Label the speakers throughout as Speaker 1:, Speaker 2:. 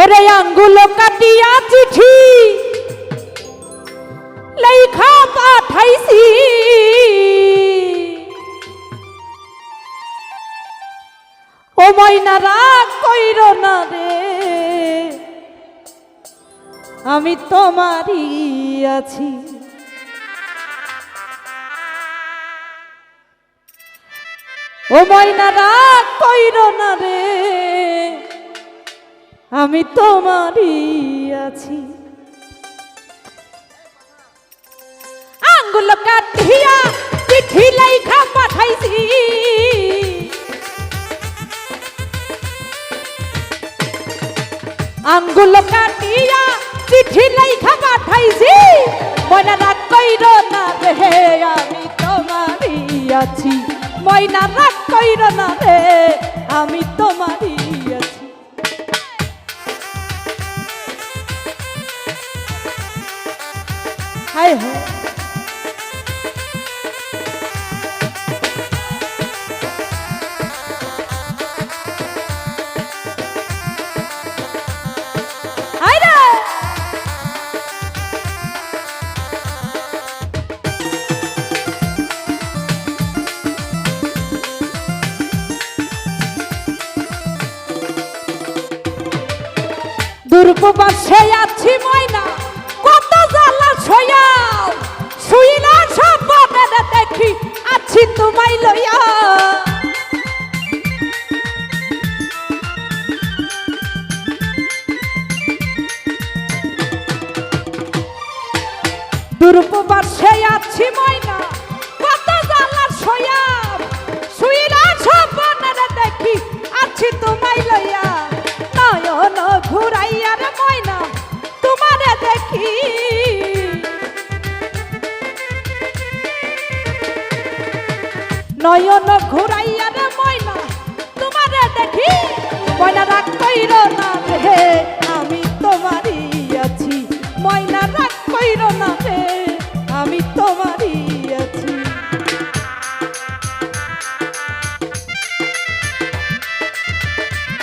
Speaker 1: ওরে আঙ্গুল কাটিয়া চিঠি লেখা পাঠাইছি, ও ময়না রাগ কইর না রে, আমি তোমারই আছি। ও ময়না রাগ কইর না রে, আমি তোমারই আছি। আঙ্গুল কাটিয়া চিঠি লেখা পাঠাইছি, আঙ্গুল কাটিয়া চিঠি লেখা পাঠাইছি, ময়না রাগ কইর না রে, আমি তোমারই আছি। ময়না রাগ কইর না রে, আমি তোমারই আছি। হায় হায় দুর্বশে আছি ময়না, কত জ্বালা সইয়া, শুইলা স্বপ্নে দেখি আছি তোমায় লইয়া। দুর্বশে আছি ময়না, কত জ্বালা সইয়া, শুইলা স্বপ্নে দেখি আছি তোমায় লইয়া। নয়ন ঘুরাইয়া রে ময়না তোমারে দেখি, নয়ন ঘুরাইয়া রে ময়না তোমারে দেখি, ময়না রাগ কইর না রে, আমি তোমারই আছি। ময়না রাগ কইর না রে, আমি তোমারই আছি।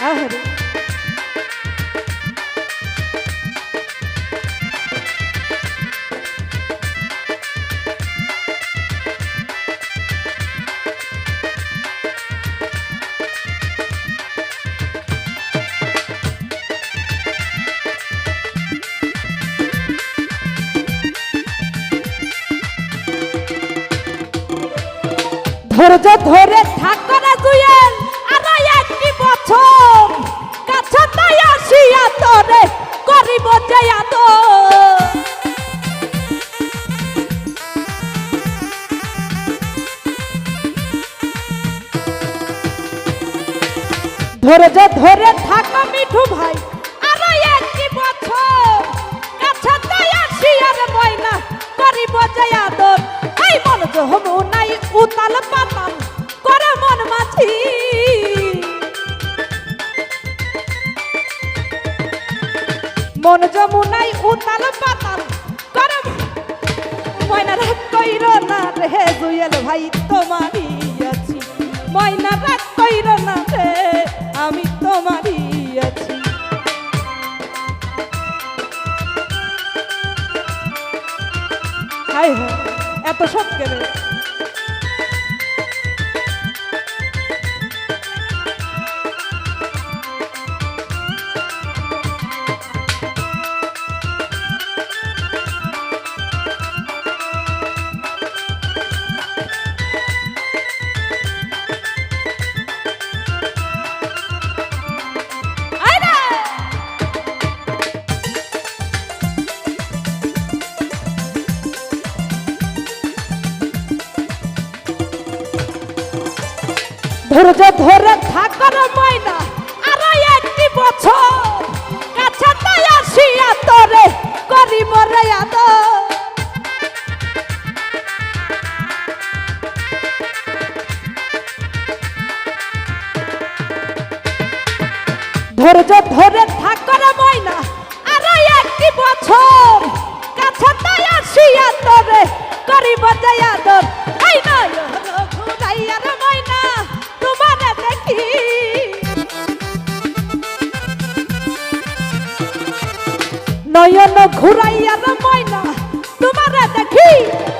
Speaker 1: আরে ধৈর্য ধরে থাকো না জুয়েল, আর একটি বছর কাছে তাই আসিয়া তোরে করিব যে আদর। ধৈর্য ধরে থাকো মিঠু ভাই, আর একটি বছর কাছে তাই আসিয়া রে ময়না করিব যে আদর। এই মন যমুনাই উতাল পাতাল করে মন মাঝি, মন যমুনাই উতাল পাতাল করে। ময়না রাগ কইর না রে জুয়েল ভাই তোমারই আছি। ময়না রাগ কইর না রে, আমি তোমারই আছি। হায় হায় এত সব কেন? ধৈর্য ধরে থাকর ময়না, আর একটি বছর কাছে তাই আসিয়া তোরে করিব রে আদর। ধৈর্য ধরে থাকর ময়না, আর একটি বছর কাছে তাই আসিয়া তোরে করিব যে আদর। এই নয়ন ঘুরাইয়া রে ময়না তোমারে দেখি, নয়ন ঘুরাইয়া রে ময়না তোমারে দেখি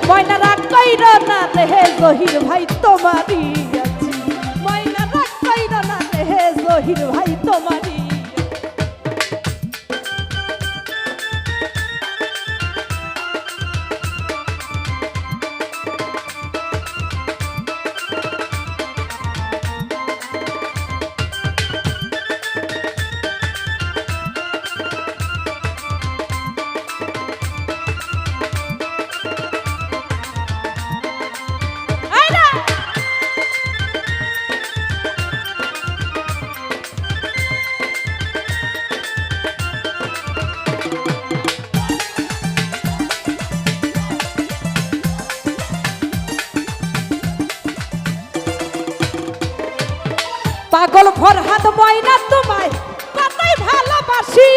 Speaker 1: ময়না রাগ কইর না রে জহির ভাই তোমারই আছি ময়না রাগ কইর না রে জহির ভাই তোমারই পাগল ফরহাদ ময়না তোমায় কতই ভালোবাসি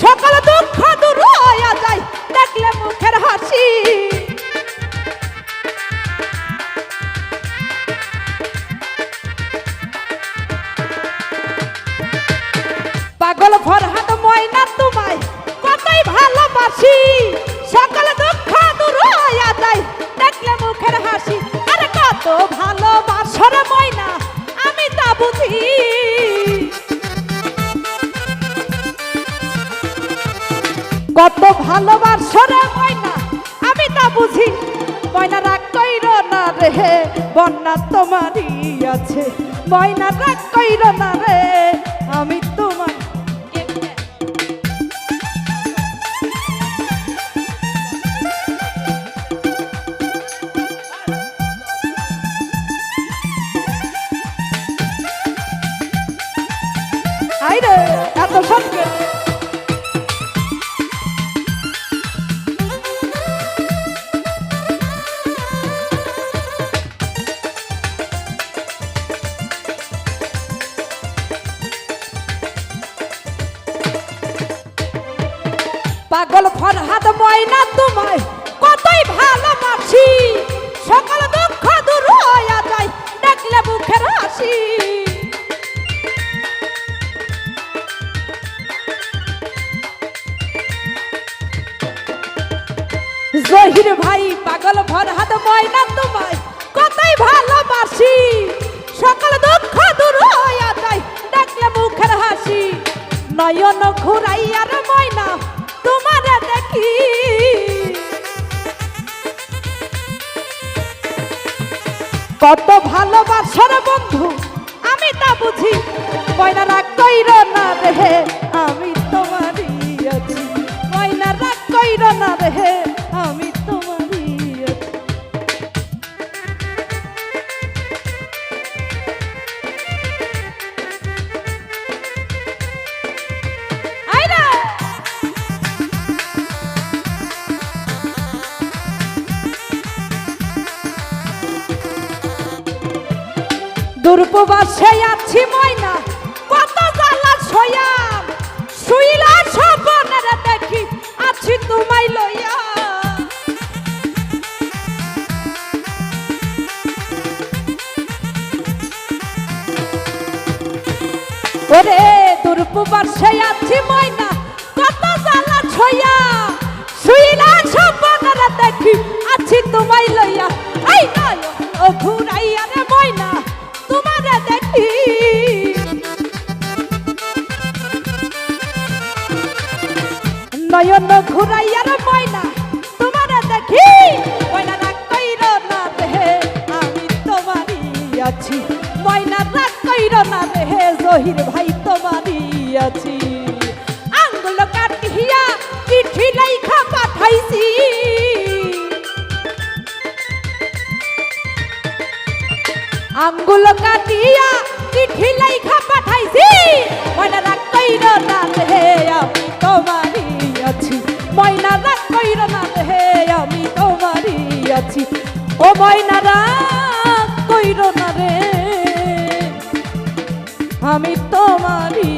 Speaker 1: সকল দুঃখ দূর হইয়া যায় দেখলে মুখের হাসি পাগল ফরহাদ ময়না তোমায় কতই ভালোবাসি সকল দুঃখ দূর হইয়া যায় দেখলে মুখের হাসি আরে কত ভালোবাসরে ময়না আমি তা বুঝি কত ভালোবাসরে ময়না আমি তা বুঝি ময়না রাগ কইর না রে বন্যা তোমারই আছে ময়না রাগ কইর না রে আমি তোমার আইরে এত সঙ্গে পাগল ফরহাদ ময়না তোমায় কতই ভালোবাসি সকল দুঃখ দূর হইয়া যায় দেখলে মুখের হাসি জহির ভাই পাগল ফরহাদ ময়না তোমায় কতই ভালোবাসি সকল দুঃখ দূর হইয়া যায় দেখলে মুখের হাসি নয়ন ঘুরাইয়া রে ময়না তোমারে দেখি কত ভালোবাসার বন্ধু আমি তা বুঝি ময়না রাগ কইর না রে আমি তোমারই আছি ময়না রাগ কইর না রে আমি তোমারই আছি আইরা দুর্পবাসে আছি ময়না কত জ্বালা ছয়াম শুইলা স্বপ্নের দেখি আছি তোমায় লইয়া ওরে দুর্পবাসে আছি ময়না কত জ্বালা ছয়াম শুইলা স্বপ্নের দেখি আছি তোমায় লইয়া আই নয় ও ঘুরাইয়া রে ময়না তোমারে দেখি নয়ন ঘুরাইয়া রে ময়না তোমারে দেখি ময়না রাগ কইর না রে আমি তোমারই আছি ময়না রাগ কইর না রে জহির ভাই তোমারই আছি আঙ্গুল কাটিয়া চিঠি লেখা পাঠাইছি আঙ্গুল কাটিয়া চিঠি লেখা পাঠাইছি ময়না রাগ কইর না রে আমি তোমারই আছি ময়না রাগ কইর না রে আমি তোমারই আছি ও ময়না রাগ কইর না রে আমি তোমারই